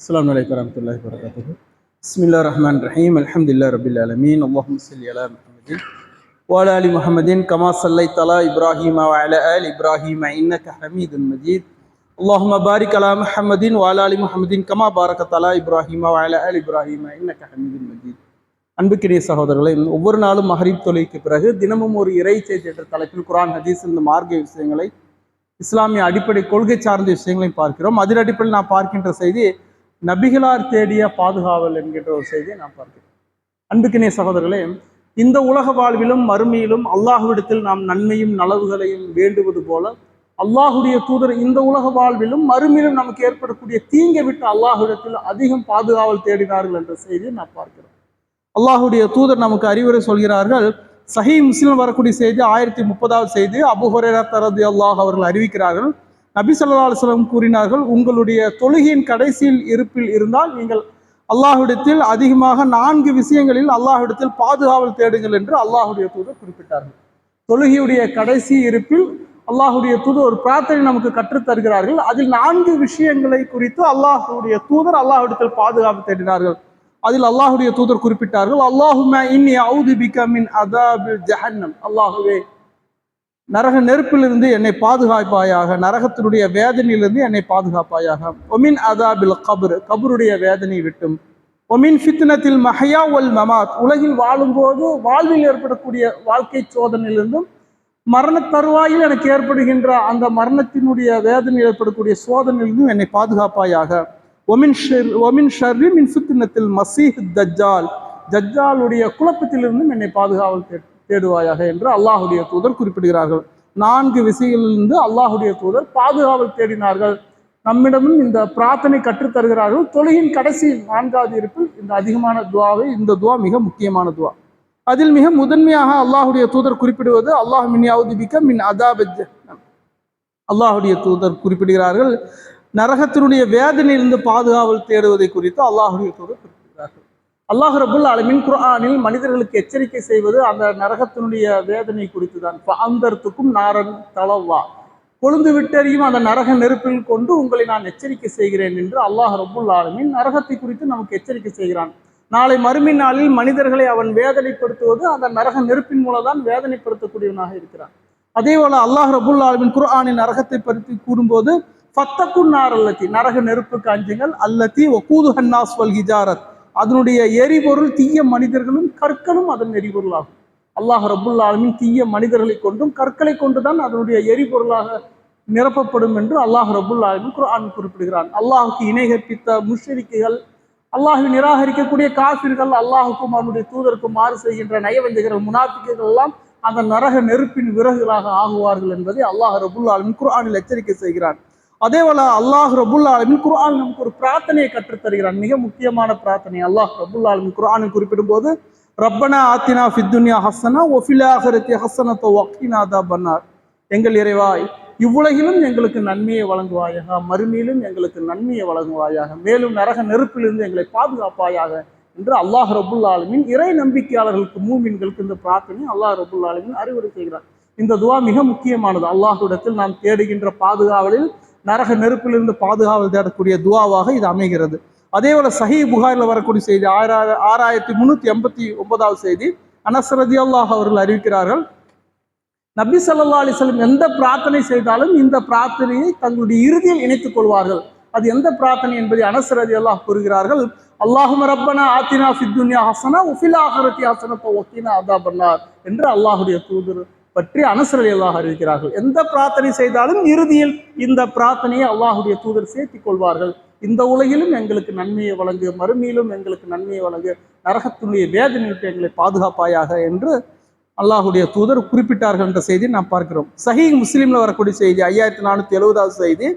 அஸ்ஸலாமு அலைக்கும் வரஹ்மத்துல்லாஹி வபரகாத்துஹு. பிஸ்மில்லாஹிர் ரஹ்மானிர் ரஹீம். அல்ஹம்துலில்லாஹி ரப்பில் ஆலமீன். அல்லாஹும்ம ஸல்லி அலா முஹம்மதின் வ அலா ஆலி முஹம்மதின் கமா ஸல்லைத அலா இப்ராஹீம வ அலா ஆலி இப்ராஹீம இன்னக ஹமீதுன் மஜீத். அல்லாஹும்ம பாரிக் அலா முஹம்மதின் வ அலா ஆலி முஹம்மதின் கமா பாரகத அலா இப்ராஹீம வ அலா ஆலி இப்ராஹீம இன்னக ஹமீதுன் மஜீத். அன்புக்கினிய சகோதரர்களே, ஒவ்வொரு நாளும் மகரிப் தொழுகைக்கு பிறகு தினமும் ஒரு இறை செய்தி என்ற தலைப்பில் குர்ஆன், ஹதீஸ், இந்த மார்க்க விஷயங்களை, இஸ்லாமிய அடிப்படை கொள்கை சார்ந்த விஷயங்களையும் பார்க்கிறோம். அதன் அடிப்படையில் நான் பார்க்கின்ற செய்தி நபிகளார் தேடிய பாதுகாவல் என்கின்ற ஒரு செய்தியை நான் பார்க்கிறேன். அன்புக்கினிய சகோதரர்களே, இந்த உலக வாழ்விலும் மறுமையிலும் அல்லாஹ்விடத்தில் நாம் நன்மையும் நலவுகளையும் வேண்டுவது போல அல்லாஹுடைய தூதர் இந்த உலக வாழ்விலும் மறுமையிலும் நமக்கு ஏற்படக்கூடிய தீங்கை விட்டு அல்லாஹ்விடத்தில் அதிகம் பாதுகாவல் தேடினார்கள் என்ற செய்தியை நான் பார்க்கிறோம். அல்லாஹுடைய தூதர் நமக்கு அறிவுரை சொல்கிறார்கள். சஹீஹ் முஸ்லிம் வரக்கூடிய செய்தி 1030வது செய்தி. அபூ ஹுரைரா ரலியல்லாஹு அவர்கள் அறிவிக்கிறார்கள், நபி ஸல்லல்லாஹு அலைஹி வஸல்லம் கூறினார்கள், உங்களுடைய தொழுகையின் கடைசியில் இருப்பில் இருந்தால் நீங்கள் அல்லாஹ்விடத்தில் அதிகமாக 4 விஷயங்களில் அல்லாஹ்விடத்தில் பாதுகாவல் தேடுங்கள் என்று அல்லாஹுடைய தூதர் குறிப்பிட்டார்கள். தொழுகையுடைய கடைசி இருப்பில் அல்லாஹுடைய தூதர் ஒரு பிரார்த்தனை நமக்கு கற்றுத் தருகிறார்கள். அதில் 4 விஷயங்களை குறித்து அல்லாஹுடைய தூதர் அல்லாஹ்விடத்தில் பாதுகாப்பு தேடினார்கள். அதில் அல்லாஹுடைய தூதர் குறிப்பிட்டார்கள், அல்லாஹும்ம இன்னி அஊது பிக மின் அஸாபில் ஜஹன்னம். அல்லாஹுவே, நரக நெருப்பிலிருந்து என்னை பாதுகாப்பாயாக, நரகத்தினுடைய வேதனையிலிருந்து என்னை பாதுகாப்பாயாக. ஒமின் அஸாபில் கப்ர், கபருடைய வேதனை விட்டும். ஒமின் ஃபித்னத்தில் மஹ்யா வல் மமாத், உலகில் வாழும்போது வாழ்வில் ஏற்படக்கூடிய வாழ்க்கை சோதனையிலிருந்தும் மரண தருவாயில் எனக்கு ஏற்படுகின்ற அந்த மரணத்தினுடைய வேதனையில் ஏற்படக்கூடிய சோதனையிலிருந்தும் என்னை பாதுகாப்பாயாக. ஒமின் ஷர்ரி மின் ஃபித்னத்தில் மஸீஹ் தஜ்ஜால், தஜ்ஜாலுடைய குழப்பத்திலிருந்தும் என்னை பாதுகாவல் தேடுவாயாக என்று அல்லாஹுடைய தூதர் குறிப்பிடுகிறார்கள். 4 விஷயங்களிலிருந்து அல்லாஹுடைய தூதர் பாதுகாவல் தேடினார்கள். நம்மிடமும் இந்த பிரார்த்தனை கற்றுத்தருகிறார்கள். தொழுகையின் கடைசி 4வது இருப்பில் இந்த அதிகமான துவாவை, இந்த துவா மிக முக்கியமான துவா. அதில் மிக முதன்மையாக அல்லாஹுடைய தூதர் குறிப்பிடுவது அல்லாஹ் மின் அஊது பிக மின் அஸாபில் ஜஹன்னம். அல்லாஹுடைய தூதர் குறிப்பிடுகிறார்கள், நரகத்தினுடைய வேதனையிலிருந்து பாதுகாவல் தேடுவதை குறித்து அல்லாஹுடைய தூதர் குறிப்பிடுகிறார்கள். அல்லாஹ் ரப்புல் ஆலமீன் குர்ஆனில் மனிதர்களுக்கு எச்சரிக்கை செய்வது அந்த நரகத்தினுடைய வேதனை குறித்து தான். ஃபஅந்தர்துக்கும் நாரன் தலவா, கொழுந்து விட்டறியும் அந்த நரக நெருப்பில் கொண்டு உங்களை நான் எச்சரிக்கை செய்கிறேன் என்று அல்லாஹ் ரப்புல் ஆலமீன் நரகத்தை குறித்து நமக்கு எச்சரிக்கை செய்கிறான். நாளை மறுமை நாளில் மனிதர்களை அவன் வேதனைப்படுத்துவது அந்த நரக நெருப்பின் மூலம் தான் வேதனைப்படுத்தக்கூடியவனாக இருக்கிறான். அதே போல அல்லாஹ் ரப்புல் ஆலமீன் குர்ஆனின் நரகத்தை பற்றி கூறும்போது, ஃபத்தகுன் நார் அல்லதி, நரக நெருப்புக்கு அஞ்சுங்கள், அல்லதி வகூதுஹன் நாஸ் வல் ஹிஜாரத், அதனுடைய எரிபொருள் தீய மனிதர்களும் கற்களும் அதன் எரிபொருள் ஆகும். அல்லாஹ் ரப்புல் ஆலமீன் தீய மனிதர்களை கொண்டும் கற்களை கொண்டுதான் அதனுடைய எரிபொருளாக நிரப்பப்படும் என்று அல்லாஹ் ரப்புல் ஆலமீன் குர்ஆன் குறிப்பிடுகிறான். அல்லாஹுக்கு இணை கற்பித்த முஷ்ரிக்குகள், அல்லாஹ்வை நிராகரிக்கக்கூடிய காஃபிர்கள், அல்லாஹுக்கும் அவனுடைய தூதருக்கும் மாறு செய்கின்ற நயவஞ்சகர்கள், முனாஃபிக்குகள் எல்லாம் அந்த நரக நெருப்பின் விறகுகளாக ஆகுவார்கள் என்பதை அல்லாஹ் ரப்புல் ஆலமீன் குர்ஆனில் எச்சரிக்கை செய்கிறான். அதே போல அல்லாஹ் ரப்புல் ஆலமீன் குர்ஆன் நமக்கு ஒரு பிரார்த்தனையை கற்றுத்தருகிறான், மிக முக்கியமான பிரார்த்தனை. அல்லாஹ் ரப்புல் ஆலமீன் குர்ஆனில் குறிப்பிடும் போது, ரப்பனா ஆத்தினா ஃபித் துன்யா ஹஸனா வ ஃபில் ஆখিরাতি ஹஸனத வ கினா அஸாபன்னார், எங்கள் இறைவா, இவ்வுலகிலும் எங்களுக்கு நன்மையை வழங்குவாயாக, மறுமையிலும் எங்களுக்கு நன்மையை வழங்குவாயாக, மேலும் நரக நெருப்பிலிருந்து எங்களை பாதுகாப்பாயாக என்று அல்லாஹ் ரப்புல் ஆலமீன் இறை நம்பிக்கையாளர்களுக்கு, மூமின்களுக்கு இந்த பிரார்த்தனை அல்லாஹ் ரப்புல் ஆலமீன் அறிவுரை செய்கிறார். இந்த துவா மிக முக்கியமானது. அல்லாஹ்விடத்தில் நாம் தேடுகின்ற பாதுகாவலில் நரக நெருப்பிலிருந்து பாதுகாவல் தேடக்கூடிய துவாவாக இது அமைகிறது. அதே போல சஹீஹ் புகாரில் வரக்கூடிய செய்தி 6389வது செய்தி. அனஸ் ரலியல்லாஹு அவர்கள் அறிவிக்கிறார்கள், நபி ஸல்லல்லாஹு அலைஹி வஸல்லம் எந்த பிரார்த்தனை செய்தாலும் இந்த பிரார்த்தனையை தங்களுடைய இறுதியில் இணைத்துக் கொள்வார்கள். அது எந்த பிரார்த்தனை என்பதை அனஸ் ரலியல்லாஹு கூறுகிறார்கள், அல்லாஹும்ம ரப்பனா ஆத்தினா ஃபித் துன்யா ஹஸனா வ ஃபில் ஆখিরাতি ஹஸனத வ கினா அஸாபன்னார் என்று அல்லாஹுடைய தூதர் பற்றி அனஸ் ரலியல்லாஹு அறிவிக்கிறார்கள். எந்த பிரார்த்தனை செய்தாலும் இறுதியில் இந்த பிரார்த்தனையை அல்லாஹுடைய தூதர் சேர்த்திக் கொள்வார்கள். இந்த உலகிலும் எங்களுக்கு நன்மையை வழங்கு, மறுமையிலும் எங்களுக்கு நன்மையை வழங்கு, நரகத்துடைய வேதனையிட்டு எங்களை பாதுகாப்பாயாக என்று அல்லாஹுடைய தூதர் குறிப்பிட்டார்கள் என்ற செய்தியை நாம் பார்க்கிறோம். சஹீஹ் முஸ்லிம்ல வரக்கூடிய செய்தி 5470வது செய்தி.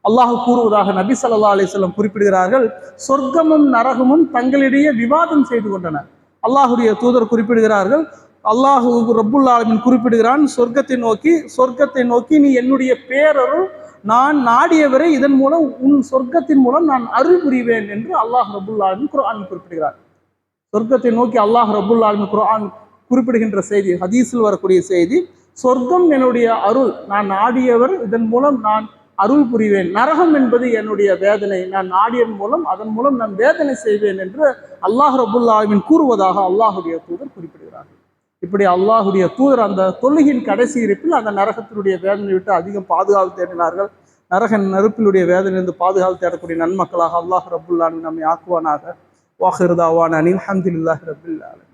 அல்லாஹ் கூறுவதாக, நபி ஸல்லல்லாஹு அலைஹி வஸல்லம் குறிப்பிடுகிறார்கள், சொர்க்கமும் நரகமும் தங்களிடையே விவாதம் செய்து கொண்டன. அல்லாஹுடைய தூதர் குறிப்பிடுகிறார்கள், அல்லாஹ் ரப்புல் ஆலமீன் குறிப்பிடுகிறான், சொர்க்கத்தை நோக்கி நீ என்னுடைய பேரருள் நான் நாடியவரை இதன் மூலம் உன் சொர்க்கத்தின் மூலம் நான் அருள் புரிவேன் என்று அல்லாஹ் ரப்புல் ஆலமீன் குர்ஆனில் குறிப்பிடுகிறார். சொர்க்கத்தை நோக்கி அல்லாஹ் ரப்புல் ஆலமீன் குர்ஆன் குறிப்பிடுகின்ற செய்தி, ஹதீஸில் வரக்கூடிய செய்தி, சொர்க்கம் என்னுடைய அருள், நான் நாடியவர் இதன் மூலம் நான் அருள் புரிவேன். நரகம் என்பது என்னுடைய வேதனை, நான் நாடியன் மூலம் அதன் மூலம் நான் வேதனை செய்வேன் என்று அல்லாஹ் ரபுல் ஆலமீன் கூறுவதாக அல்லாஹுடைய தூதர் குறிப்பிடுகிறார்கள். இப்படி அல்லாஹுடைய தூதர் அந்த தொழுகையின் கடைசி இருப்பில் அந்த நரகத்தினுடைய வேதனை விட்டு அதிகம் பாதுகாப்பு தேடினார்கள். நரக நெருப்பினுடைய வேதனையிலிருந்து பாதுகாப்பு தேடக்கூடிய நன்மக்களாக அல்லாஹ் ரபுல் ஆலமீன் நம்மை ஆக்குவானாக. வாஹிர் தாவானா அனில் ஹம்துலில்லாஹி ரப்பில் ஆலமீன்.